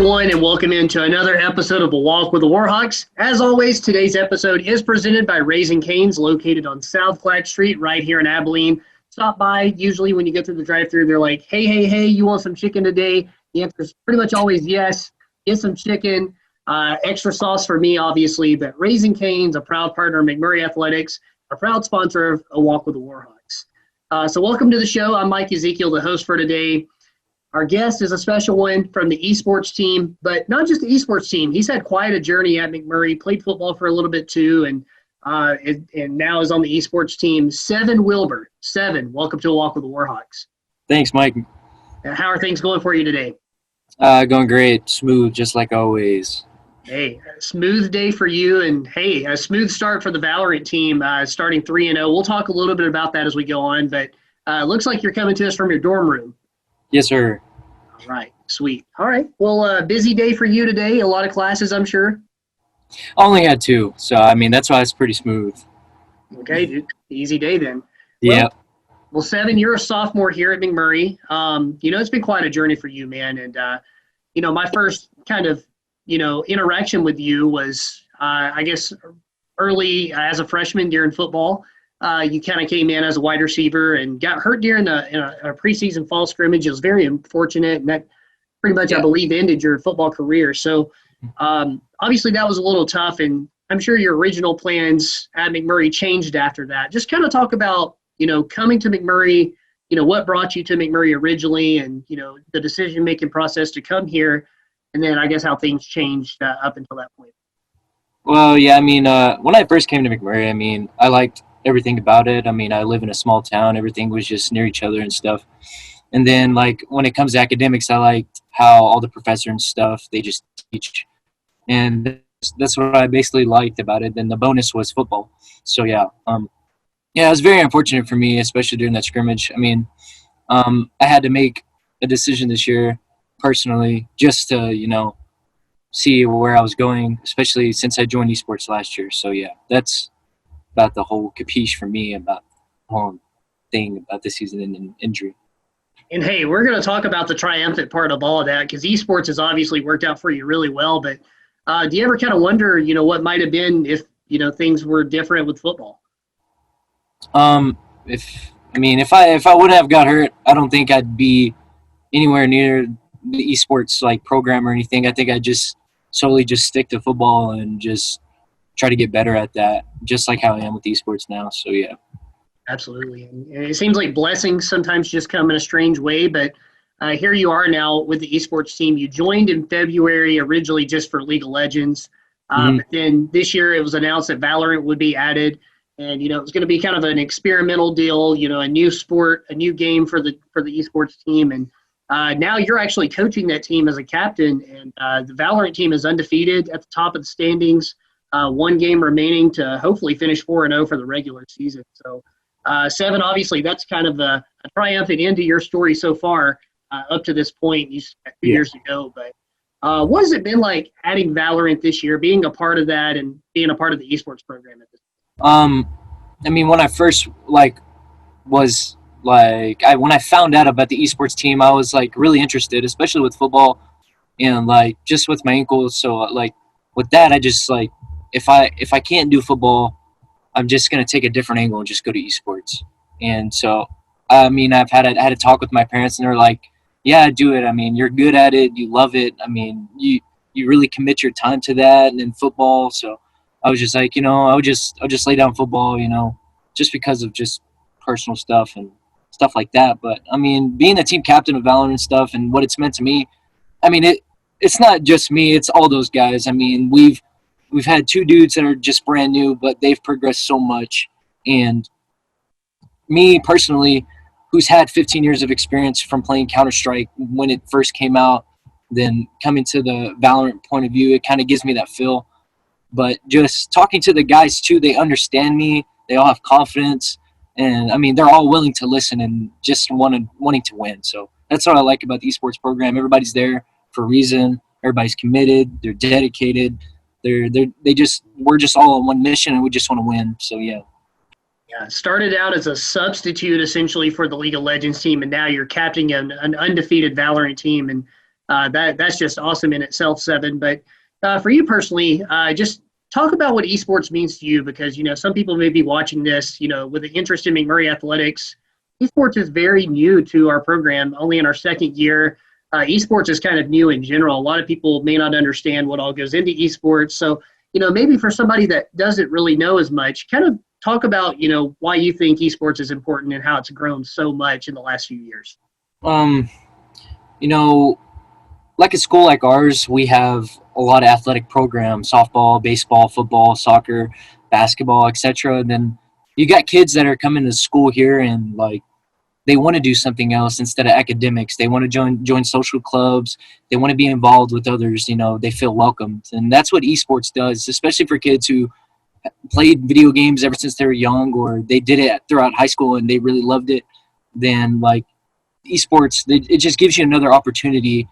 everyone, and welcome into another episode of A Walk with the Warhawks. As always, today's episode is presented by Raising Cane's, located on South Clack Street right here in Abilene. Stop by. Usually when you go through the drive-thru, they're like, hey, you want some chicken today? The answer is pretty much always yes. Get some chicken. Extra sauce for me, obviously, but Raising Cane's, a proud partner of McMurry Athletics, a proud sponsor of A Walk with the Warhawks. So welcome to the show. I'm Mike Ezekiel, the host for today. Our guest is a special one from the esports team, but not just the esports team. He's had quite a journey at McMurry, played football for a little bit too, and now is on the esports team. Seven Wilbur. Seven, welcome to A Walk with the Warhawks. Thanks, Mike. How are things going for you today? Going great. Smooth, just like always. Hey, a smooth day for you, and hey, a smooth start for the Valorant team, starting 3-0. We'll talk a little bit about that as we go on, but looks like you're coming to us from your dorm room. Yes, sir. All right, sweet. All right, well, busy day for you today. A lot of classes, I'm sure. I only had two, so, that's why it's pretty smooth. Okay, dude. Easy day then. Yeah. Well, Seven, you're a sophomore here at McMurry. It's been quite a journey for you, man. And, my first kind of, interaction with you was, I guess, early as a freshman during football. You kind of came in as a wide receiver and got hurt during a preseason fall scrimmage. It was very unfortunate, and that pretty much, I believe, ended your football career. So, obviously, that was a little tough, and I'm sure your original plans at McMurry changed after that. Just kind of talk about, coming to McMurry, what brought you to McMurry originally, and, the decision-making process to come here, and then I guess how things changed up until that point. Well, yeah, when I first came to McMurray, I liked everything about it. I live in a small town. Everything was just near each other and stuff. And then, when it comes to academics, I liked how all the professors and stuff, they just teach. And that's what I basically liked about it. Then the bonus was football. So, it was very unfortunate for me, especially during that scrimmage. I had to make a decision this year personally just to, see where I was going, especially since I joined esports last year. So, that's about the whole capiche for me about the whole thing about the season and injury. And, hey, we're going to talk about the triumphant part of all of that because esports has obviously worked out for you really well. But do you ever kind of wonder, what might have been if, things were different with football? If I wouldn't have got hurt, I don't think I'd be anywhere near the esports program or anything. I think I'd just solely just stick to football and just try to get better at that, just like how I am with esports now. So, yeah. Absolutely. And it seems like blessings sometimes just come in a strange way, but here you are now with the esports team. You joined in February originally just for League of Legends. But then this year it was announced that Valorant would be added. And, it was going to be kind of an experimental deal, a new sport, a new game for the esports team. And now you're actually coaching that team as a captain. And the Valorant team is undefeated at the top of the standings. One game remaining to hopefully finish 4-0 for the regular season. So, Seven, obviously, that's kind of a triumphant end to your story so far up to this point. You said 2 years ago. But what has it been like adding Valorant this year, being a part of that and being a part of the esports program at this point? When I first, when I found out about the esports team, I was, really interested, especially with football and, just with my ankles. So, with that, I just, if I can't do football, I'm just going to take a different angle and just go to esports. And so, I had a talk with my parents, and they're like, yeah, do it. You're good at it. You love it. You really commit your time to that and in football. So I was just like, I'll just lay down football, just because of just personal stuff and stuff like that. But, being a team captain of Valorant and stuff and what it's meant to me, it's not just me. It's all those guys. We've had two dudes that are just brand new, but they've progressed so much. And me personally, who's had 15 years of experience from playing Counter-Strike when it first came out, then coming to the Valorant point of view, it kind of gives me that feel. But just talking to the guys, too, they understand me. They all have confidence. And, they're all willing to listen and just wanting to win. So that's what I like about the esports program. Everybody's there for a reason. Everybody's committed. They're dedicated. We're just all on one mission, and we just want to win. So, yeah. Yeah, started out as a substitute essentially for the League of Legends team, and now you're captaining an undefeated Valorant team. And That's just awesome in itself, Seven. But for you personally, just talk about what esports means to you, because some people may be watching this, with an interest in McMurry Athletics. Esports is very new to our program, only in our second year. Esports is kind of new in general. A lot of people may not understand what all goes into esports. So, maybe for somebody that doesn't really know as much, kind of talk about, why you think esports is important and how it's grown so much in the last few years. Like a school like ours, we have a lot of athletic programs: softball, baseball, football, soccer, basketball, etc. And then you got kids that are coming to school here and they want to do something else instead of academics. They want to join social clubs. They want to be involved with others. They feel welcomed. And that's what esports does, especially for kids who played video games ever since they were young, or they did it throughout high school and they really loved it. Then esports, it just gives you another opportunity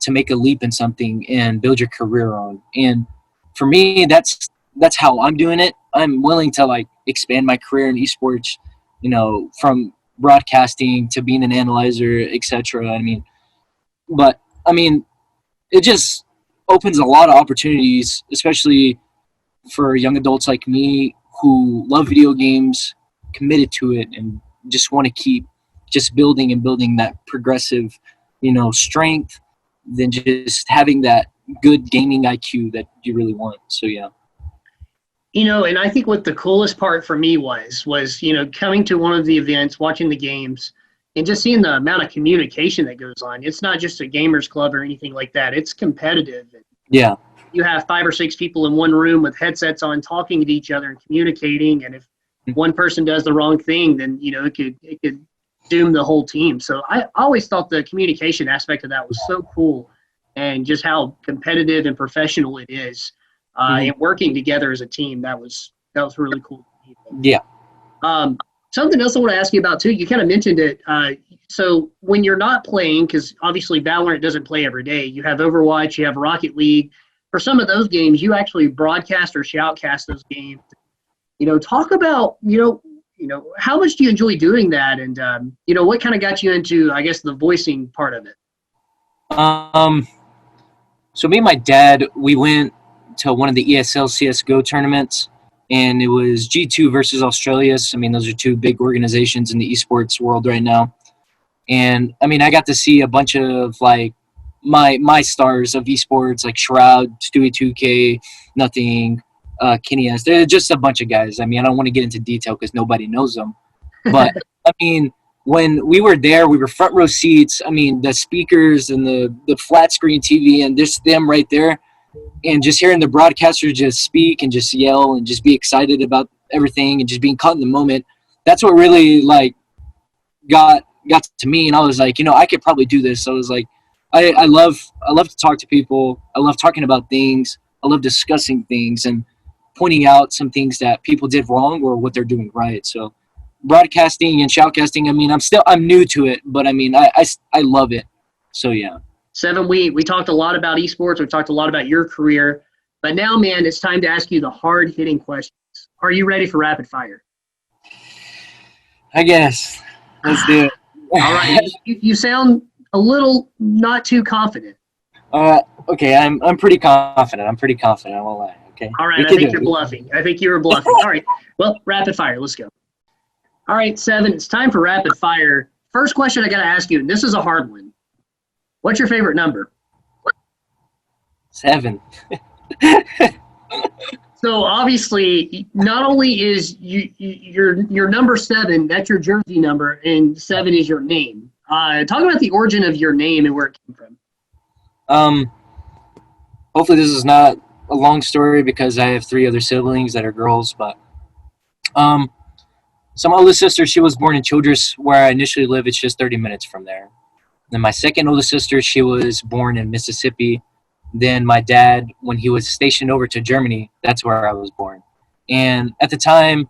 to make a leap in something and build your career on. And for me, that's how I'm doing it. I'm willing to expand my career in esports, from broadcasting to being an analyzer, etc. It just opens a lot of opportunities, especially for young adults like me who love video games, committed to it, and just want to keep just building and building that progressive, strength, than just having that good gaming IQ that you really want. So, yeah. And I think what the coolest part for me was, coming to one of the events, watching the games, and just seeing the amount of communication that goes on. It's not just a gamers club or anything like that. It's competitive. Yeah. You have 5 or 6 people in one room with headsets on, talking to each other and communicating. And if one person does the wrong thing, then, it could doom the whole team. So I always thought the communication aspect of that was so cool, and just how competitive and professional it is. And working together as a team, that was really cool. Yeah. Something else I want to ask you about too, you kind of mentioned it. So when you're not playing, because obviously Valorant doesn't play every day, you have Overwatch, you have Rocket League. For some of those games, you actually broadcast or shoutcast those games. Talk about, how much do you enjoy doing that? And, what kind of got you into, I guess, the voicing part of it? So me and my dad, we went to one of the ESL CSGO tournaments, and it was G2 versus Australia. So, those are 2 big organizations in the esports world right now. And, I got to see a bunch of, my stars of esports, like Shroud, Stewie 2K, Nothing, Kenny S. They're just a bunch of guys. I don't want to get into detail because nobody knows them. But, when we were there, we were front row seats. The speakers and the flat screen TV and just them right there. And just hearing the broadcaster just speak and just yell and just be excited about everything and just being caught in the moment. That's what really got to me. And I was like, I could probably do this. So I was like, I love to talk to people. I love talking about things. I love discussing things and pointing out some things that people did wrong or what they're doing right. So broadcasting and shoutcasting, I'm new to it, but I love it. So, yeah. Seven, we talked a lot about esports. We've talked a lot about your career. But now, man, it's time to ask you the hard-hitting questions. Are you ready for rapid fire? I guess. Let's do it. All right. You sound a little not too confident. Okay, I'm pretty confident. I won't lie. Okay. All right, I think you're bluffing. I think you were bluffing. All right. Well, rapid fire. Let's go. All right, Seven, it's time for rapid fire. First question I got to ask you, and this is a hard one. What's your favorite number? 7. So obviously, not only is your number 7, that's your jersey number, and 7 is your name. Talk about the origin of your name and where it came from. Hopefully this is not a long story because I have 3 other siblings that are girls, but so my oldest sister, she was born in Childress, where I initially live. It's just 30 minutes from there. Then my second oldest sister, she was born in Mississippi. Then my dad, when he was stationed over to Germany, that's where I was born. And at the time,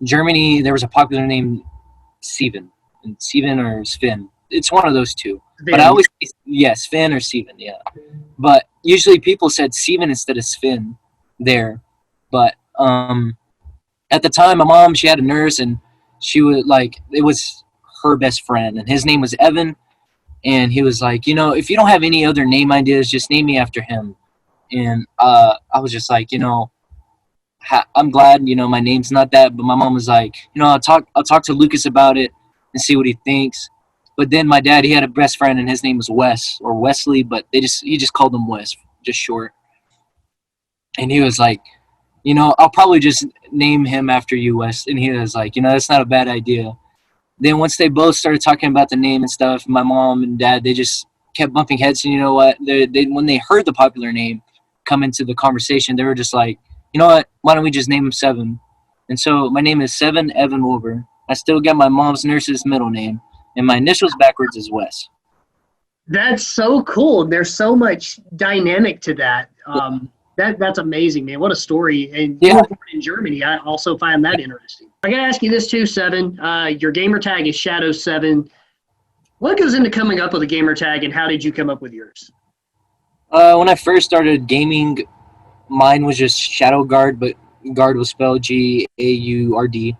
Germany, there was a popular name, Steven or Sven. It's one of those 2. Sven. But I always, Sven or Steven, yeah. But usually people said Steven instead of Sven there. But at the time, my mom, she had a nurse, and she would it was her best friend, and his name was Evan. And he was like, if you don't have any other name ideas, just name me after him. And I was just like, I'm glad, my name's not that. But my mom was like, I'll talk to Lucas about it and see what he thinks. But then my dad, he had a best friend, and his name was Wes or Wesley, but he just called him Wes, just short. And he was like, I'll probably just name him after you, Wes. And he was like, that's not a bad idea. Then once they both started talking about the name and stuff, my mom and dad, they just kept bumping heads. And you know what? When they heard the popular name come into the conversation, they were just like, you know what? Why don't we just name him Seven? And so my name is Seven Evan Wilbur. I still got my mom's nurse's middle name, and my initials backwards is Wes. That's so cool. There's so much dynamic to that. That's amazing, man. What a story. And you were born in Germany. I also find that interesting. I got to ask you this too, Seven. Your gamer tag is Shadow7. What goes into coming up with a gamer tag, and how did you come up with yours? When I first started gaming, mine was just Shadow Guard, but guard was spelled Gaurd,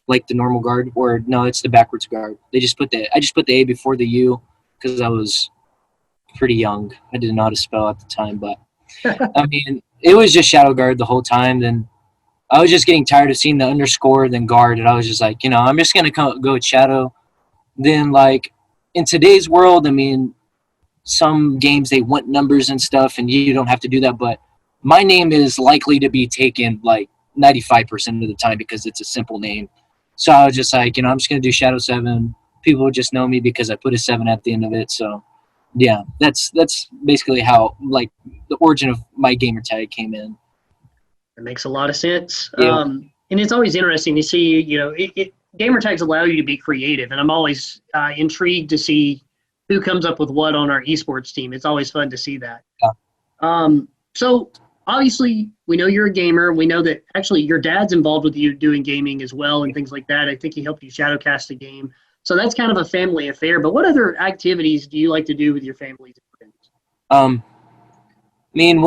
like the normal guard. Or no, it's the backwards guard. I just put the A before the U because I was pretty young. I didn't know how to spell at the time, but I mean, it was just Shadow Guard the whole time. Then I was just getting tired of seeing the underscore, then guard, and I was just like, I'm just going to go with Shadow. Then, like, in today's world, I mean, some games, they want numbers and stuff, and you don't have to do that, but my name is likely to be taken, like, 95% of the time because it's a simple name. So I was just like, I'm just going to do Shadow7. People just know me because I put a 7 at the end of it, so yeah, that's basically how, like, the origin of my gamer tag came in. It makes a lot of sense. Yeah. And it's always interesting to see, gamer tags allow you to be creative, and I'm always intrigued to see who comes up with what on our esports team. It's always fun to see that. Yeah. So obviously we know you're a gamer. We know that actually your dad's involved with you doing gaming as well and things like that. I think he helped you shadowcast a game. So that's kind of a family affair. But what other activities do you like to do with your families and friends? I mean,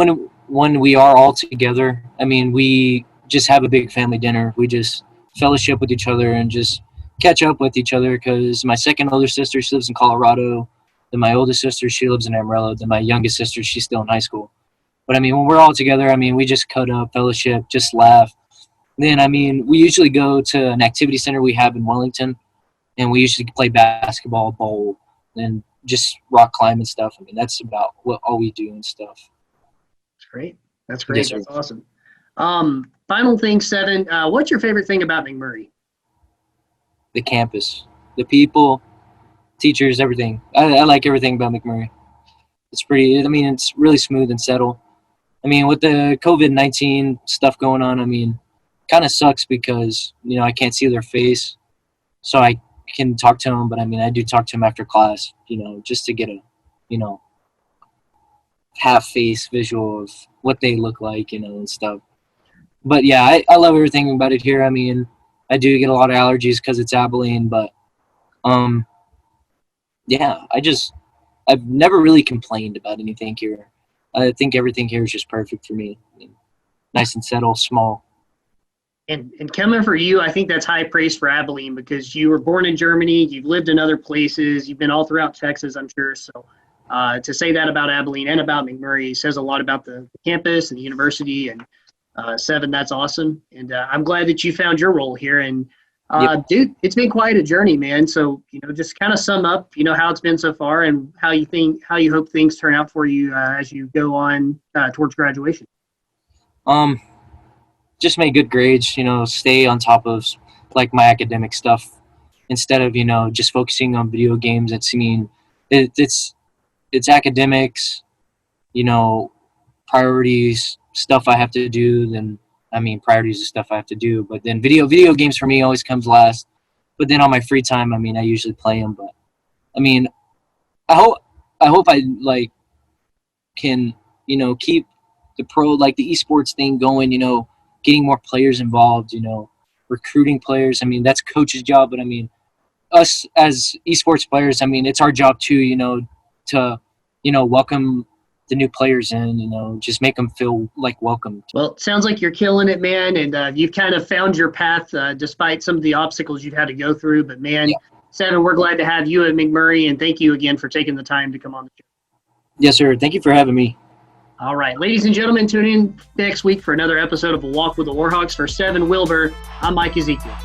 when we are all together, I mean, we just have a big family dinner. We just fellowship with each other and just catch up with each other because my second older sister, she lives in Colorado. Then my oldest sister, she lives in Amarillo. Then my youngest sister, she's still in high school. But, I mean, when we're all together, I mean, we just cut up, fellowship, just laugh. Then, I mean, we usually go to an activity center we have in Wellington, and we usually play basketball, bowl, and just rock climb and stuff. I mean, that's about all we do and stuff. That's great. That's great. Yes, that's awesome. Final thing, Seven. What's your favorite thing about McMurry? The campus, the people, teachers, everything. I like everything about McMurry. It's pretty. I mean, it's really smooth and settled. I mean, with the COVID-19 stuff going on, I mean, kind of sucks because I can't see their face, so I can talk to them. But I mean, I do talk to them after class, just to get a, half-face visual of what they look like, and stuff. But yeah, I love everything about it here. I mean, I do get a lot of allergies because it's Abilene, but yeah, I've never really complained about anything here. I think everything here is just perfect for me. I mean, nice and settled, small. And coming for you, I think that's high praise for Abilene because you were born in Germany, you've lived in other places, you've been all throughout Texas, I'm sure. So to say that about Abilene and about McMurry says a lot about the campus and the university. And Seven, that's awesome. And I'm glad that you found your role here. And Yep. dude, it's been quite a journey, man. So, just kind of sum up, how it's been so far and how you hope things turn out for you as you go on towards graduation. Just make good grades, stay on top of like my academic stuff instead of, just focusing on video games. It's academics, priorities, stuff I have to do, then priorities is stuff I have to do. But then video games for me always comes last. But then on my free time, I usually play them. But I hope I like can keep the the esports thing going. Getting more players involved. Recruiting players. That's coach's job. But us as esports players, it's our job too. To welcome the new players in, just make them feel like welcome. Well, it sounds like you're killing it, man, and you've kind of found your path despite some of the obstacles you've had to go through. But, man, Seven, we're glad to have you at McMurry, and thank you again for taking the time to come on the show. Yes, sir. Thank you for having me. All right, ladies and gentlemen, tune in next week for another episode of A Walk with the Warhawks. For Seven Wilbur, I'm Mike Ezekiel.